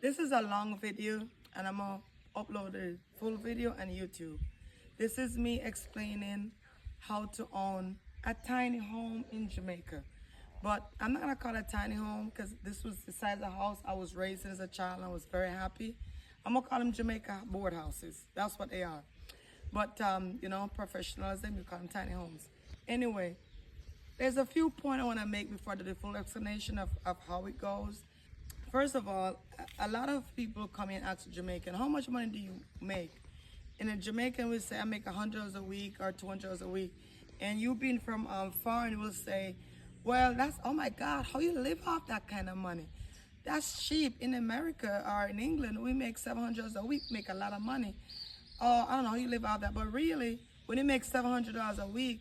This is a long video and I'm gonna upload the full video on YouTube. This is me explaining how to own a tiny home in Jamaica. But I'm not gonna call it a tiny home because this was the size of the house I was raised in as a child and I was very happy. I'm gonna call them Jamaica board houses. That's what they are. But professionals, they call them tiny homes. Anyway, there's a few points I want to make before I do the full explanation of how it goes. First of all, a lot of people come in and ask a Jamaican, how much money do you make? And a Jamaican will say, I make $100 a week or $200 a week. And you being from foreign will say, well, that's, oh my God, how you live off that kind of money? That's cheap. In America or in England, we make $700 a week, make a lot of money. Oh, I don't know how you live off that. But really, when you make $700 a week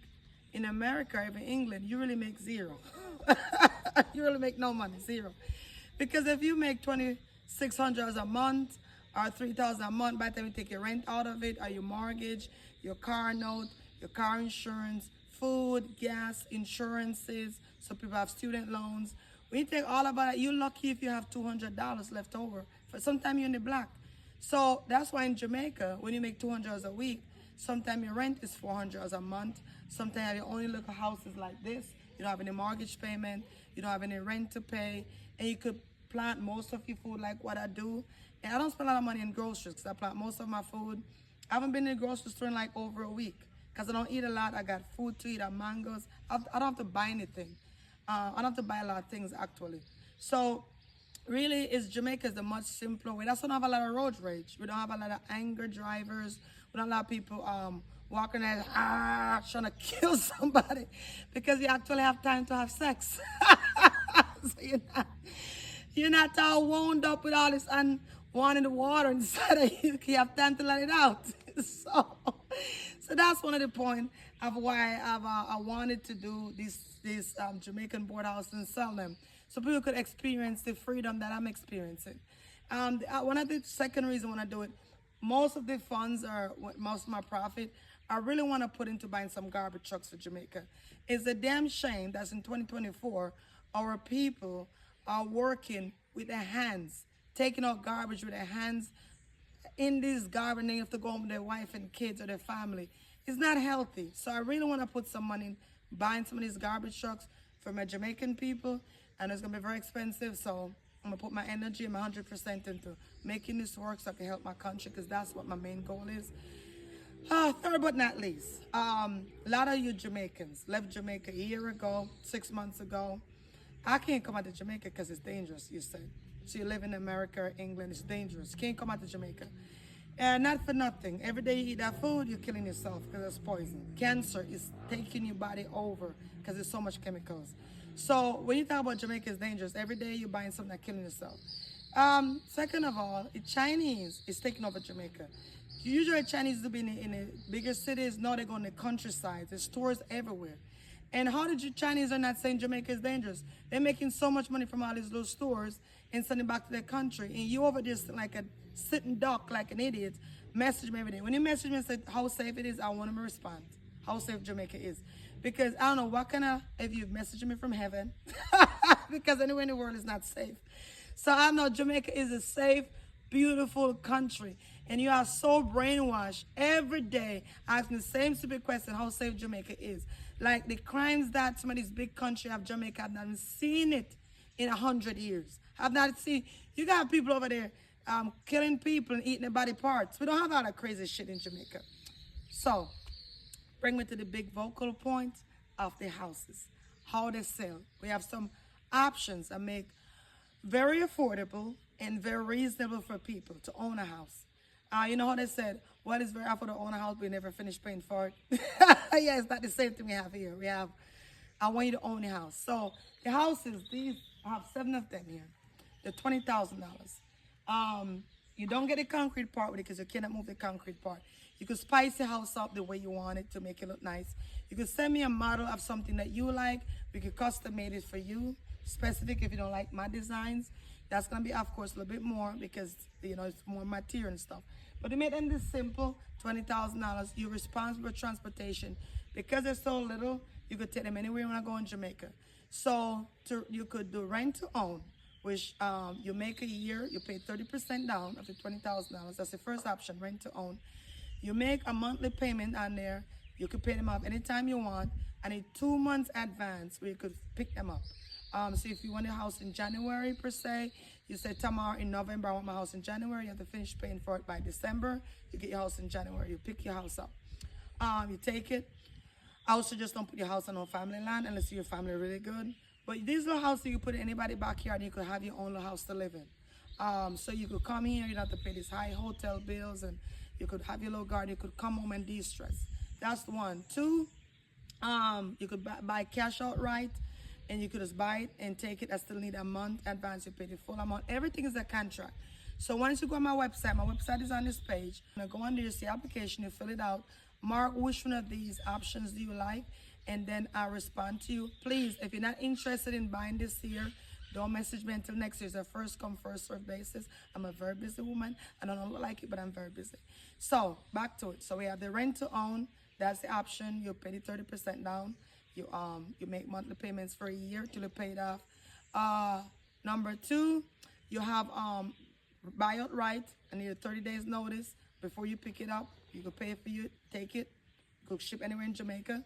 in America or even England, you really make zero. You really make no money, zero. Because if you make $2,600 a month or $3,000 a month, by the time you take your rent out of it, or your mortgage, your car note, your car insurance, food, gas, insurances, so people have student loans. When you take all of that, you're lucky if you have $200 left over. For sometime you're in the black. So that's why in Jamaica, when you make $200 a week, sometimes your rent is $400 a month. Sometimes your only little house is like this. You don't have any mortgage payment. You don't have any rent to pay. And you could plant most of your food like what I do. And I don't spend a lot of money in groceries because I plant most of my food. I haven't been in the grocery store in like over a week because I don't eat a lot. I got food to eat, I have mangoes. I don't have to buy anything. I don't have to buy a lot of things actually. So really, Jamaica is a much simpler way. That's why we don't have a lot of road rage. We don't have a lot of anger drivers. We don't have a lot of people walking there trying to kill somebody because you actually have time to have sex. So you're not all wound up with all this unwanted water inside of you. You have time to let it out. So that's one of the points of why I wanted to do these Jamaican board houses and sell them, so people could experience the freedom that I'm experiencing. One of the second reason I want to do it, most of the funds are most of my profit. I really want to put into buying some garbage trucks for Jamaica. It's a damn shame that in 2024, our people are working with their hands, taking out garbage with their hands. In this garbage, they have to go home with their wife and kids or their family. It's not healthy. So I really want to put some money in buying some of these garbage trucks for my Jamaican people. And it's going to be very expensive. So I'm going to put my energy and my 100% into making this work so I can help my country, because that's what my main goal is. Third but not least, a lot of you Jamaicans left Jamaica a year ago, 6 months ago. I can't come out to Jamaica because it's dangerous, you said. So you live in America or England, it's dangerous. You can't come out to Jamaica. Not for nothing. Every day you eat that food, you're killing yourself because it's poison. Cancer is taking your body over because there's so much chemicals. So when you talk about Jamaica is dangerous, every day you're buying something that's killing yourself. Second of all, the Chinese is taking over Jamaica. Usually Chinese do be in the bigger cities. Now they go in the countryside. There's stores everywhere. And how did you Chinese are not saying Jamaica is dangerous? They're making so much money from all these little stores and sending back to their country. And you over there like a sitting duck, like an idiot, message me every day. When you message me and say how safe it is, I want them to respond. How safe Jamaica is. Because I don't know what kind of, if you've messaged me from heaven, because anywhere in the world is not safe. So I know Jamaica is a safe, beautiful country. And you are so brainwashed every day asking the same stupid question, how safe Jamaica is. Like the crimes that some of these big countries have, Jamaica, I've not seen it in 100 years. I've not seen, you got people over there killing people and eating their body parts. We don't have all that crazy shit in Jamaica. So, bring me to the big vocal point of the houses, how they sell. We have some options that make very affordable and very reasonable for people to own a house. You know how they said, well, it's very affordable to own a house, we never finish paying for it. Yeah, it's not the same thing we have here. We have, I want you to own a house. So the houses, these, I have 7 of them here. They're $20,000. You don't get the concrete part with it because you cannot move the concrete part. You could spice the house up the way you want it to make it look nice. You could send me a model of something that you like. We could custom made it for you, specific if you don't like my designs. That's going to be, of course, a little bit more because, it's more material and stuff. But to make them this simple, $20,000, you're responsible for transportation. Because they're so little, you could take them anywhere you want to go in Jamaica. So you could do rent to own, which you make a year, you pay 30% down of the $20,000. That's the first option, rent to own. You make a monthly payment on there. You could pay them off anytime you want, and in 2 months advance where you could pick them up. So if you want a house in January per se, you say tomorrow in November I want my house in January, you have to finish paying for it by December, you get your house in January, you pick your house up. You take it. I also just don't put your house on no family land unless your family really good. But these little houses you put in anybody's backyard, you could have your own little house to live in. So you could come here, you don't have to pay these high hotel bills, and you could have your little garden, you could come home and de-stress. That's one. Two, you could buy cash outright, and you could just buy it and take it. I still need a month advance, you pay the full amount. Everything is a contract. So once you go on my website is on this page. You go under, you see application, you fill it out, mark which one of these options do you like, and then I'll respond to you. Please, if you're not interested in buying this year, don't message me until next year. It's a first come, first serve basis. I'm a very busy woman. I don't look like it, but I'm very busy. So back to it. So we have the rent to own. That's the option. You pay the 30% down. You make monthly payments for a year till you pay it off. Number two, you have buy outright. I need a 30 days notice before you pick it up. You could pay for you, take it, go ship anywhere in Jamaica.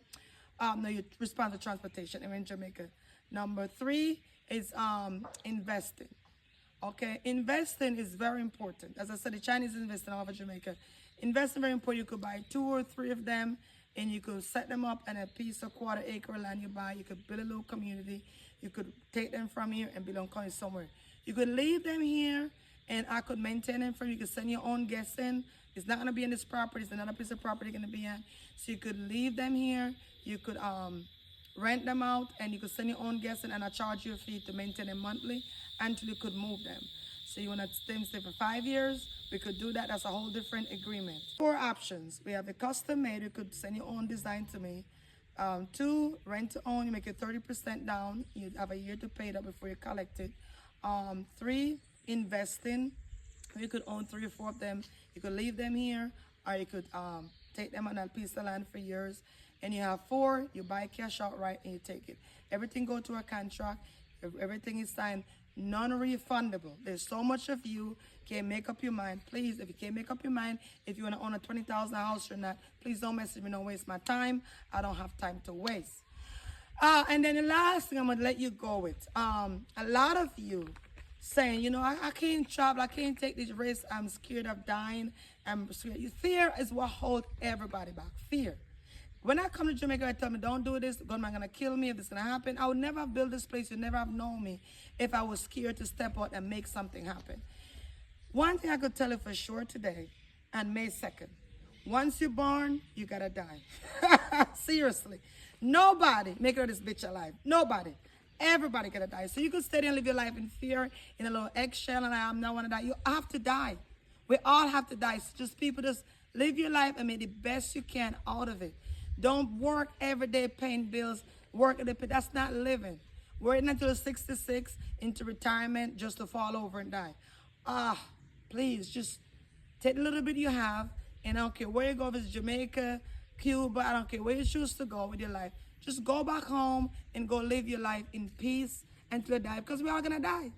No, you respond to transportation anywhere in Jamaica. Number three is investing. Okay, investing is very important. As I said, the Chinese invest in all over Jamaica. Investing very important. You could buy 2 or 3 of them, and you could set them up in a piece of quarter-acre land you buy. You could build a little community. You could take them from here and build on county somewhere. You could leave them here, and I could maintain them for you. You could send your own guests in. It's not going to be in this property. It's another piece of property going to be in. So you could leave them here. You could rent them out, and you could send your own guests in, and I charge you a fee to maintain them monthly until you could move them. So you want to stay for 5 years, we could do that. That's a whole different agreement. 4 options. We have a custom made. You could send your own design to me. 2, rent to own. You make it 30% down. You have a year to pay it up before you collect it. 3, investing. You could own 3 or 4 of them. You could leave them here, or you could take them on a piece of land for years. And you have 4, you buy cash outright and you take it. Everything go to a contract. Everything is signed, non-refundable. There's so much of you can't make up your mind. Please, if you can't make up your mind, if you want to own a $20,000 house or not, please don't message me. Don't waste my time. I don't have time to waste. And then the last thing I'm going to let you go with. A lot of you saying, you know, I can't travel. I can't take this risk. I'm scared of dying. I'm scared. Fear is what holds everybody back. Fear. When I come to Jamaica, I tell me, don't do this. God's going to kill me if this is going to happen. I would never have built this place. You'd never have known me if I was scared to step out and make something happen. One thing I could tell you for sure today, on May 2nd, once you're born, you got to die. Seriously. Nobody make this bitch alive. Nobody. Everybody got to die. So you could stay there and live your life in fear, in a little eggshell, and I'm not want to die. You have to die. We all have to die. So just people just live your life and make the best you can out of it. Don't work every day paying bills, work at the pay. That's not living. Waiting until 66 into retirement just to fall over and die. Please, just take a little bit you have, and I don't care where you go, if it's Jamaica, Cuba, I don't care where you choose to go with your life. Just go back home and go live your life in peace until you die, because we're all going to die.